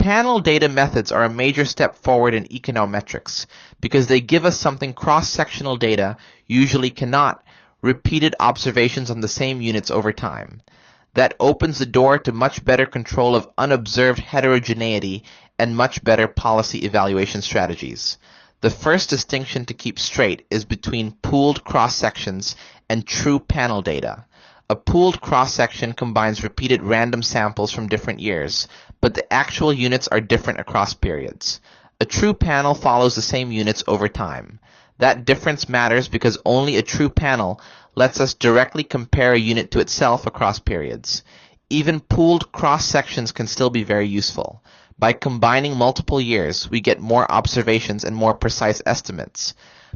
Panel data methods are a major step forward in econometrics because they give us something cross-sectional data usually cannot: repeated observations on the same units over time. That opens the door to much better control of unobserved heterogeneity and much better policy evaluation strategies. The first distinction to keep straight is between pooled cross-sections and true panel data. A pooled cross-section combines repeated random samples from different years, but the actual units are different across periods. A true panel follows the same units over time. That difference matters because only a true panel lets us directly compare a unit to itself across periods. Even pooled cross-sections can still be very useful. By combining multiple years, we get more observations and more precise estimates.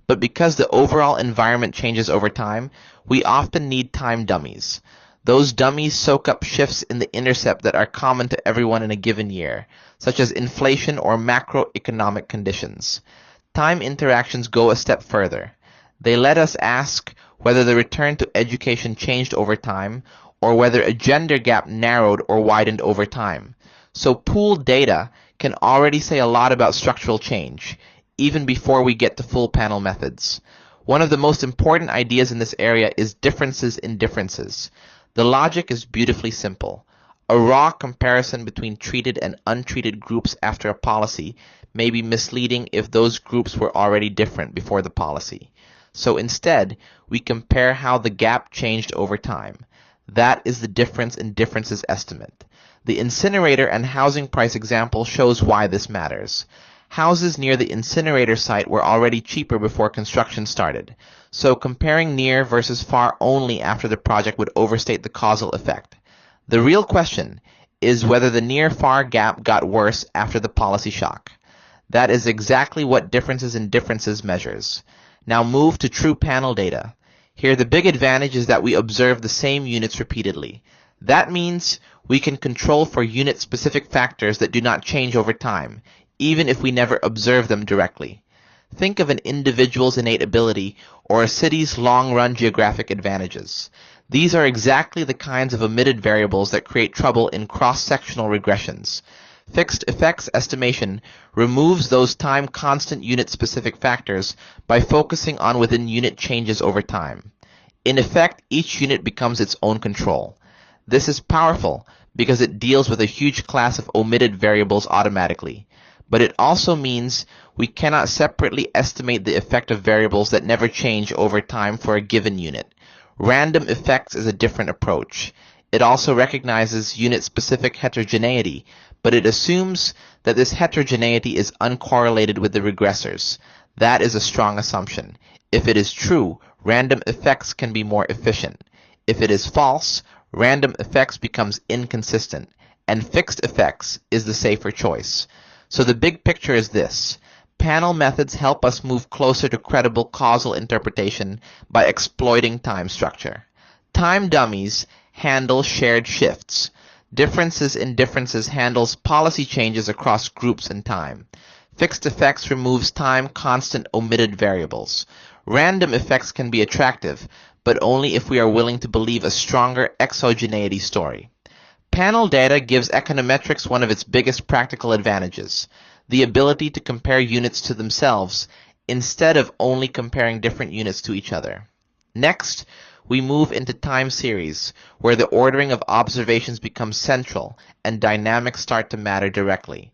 But because the overall environment changes over time, we often need time dummies. Those dummies soak up shifts in the intercept that are common to everyone in a given year, such as inflation or macroeconomic conditions. Time interactions go a step further. They let us ask whether the return to education changed over time, or whether a gender gap narrowed or widened over time. So pooled data can already say a lot about structural change, even before we get to full panel methods. One of the most important ideas in this area is differences in differences. The logic is beautifully simple. A raw comparison between treated and untreated groups after a policy may be misleading if those groups were already different before the policy. So instead, we compare how the gap changed over time. That is the difference in differences estimate. The incinerator and housing price example shows why this matters. Houses near the incinerator site were already cheaper before construction started, so comparing near versus far only after the project would overstate the causal effect. The real question is whether the near-far gap got worse after the policy shock. That is exactly what differences in differences measures. Now move to true panel data. Here the big advantage is that we observe the same units repeatedly. That means we can control for unit-specific factors that do not change over time, even if we never observe them directly. Think of an individual's innate ability or a city's long-run geographic advantages. These are exactly the kinds of omitted variables that create trouble in cross-sectional regressions. Fixed effects estimation removes those time-constant unit-specific factors by focusing on within-unit changes over time. In effect, each unit becomes its own control. This is powerful because it deals with a huge class of omitted variables automatically. But it also means we cannot separately estimate the effect of variables that never change over time for a given unit. Random effects is a different approach. It also recognizes unit-specific heterogeneity, but it assumes that this heterogeneity is uncorrelated with the regressors. That is a strong assumption. If it is true, random effects can be more efficient. If it is false, random effects becomes inconsistent, and fixed effects is the safer choice. So the big picture is this. Panel methods help us move closer to credible causal interpretation by exploiting time structure. Time dummies handle shared shifts. Differences in differences handles policy changes across groups and time. Fixed effects removes time constant omitted variables. Random effects can be attractive, but only if we are willing to believe a stronger exogeneity story. Panel data gives econometrics one of its biggest practical advantages, the ability to compare units to themselves instead of only comparing different units to each other. Next, we move into time series, where the ordering of observations becomes central and dynamics start to matter directly.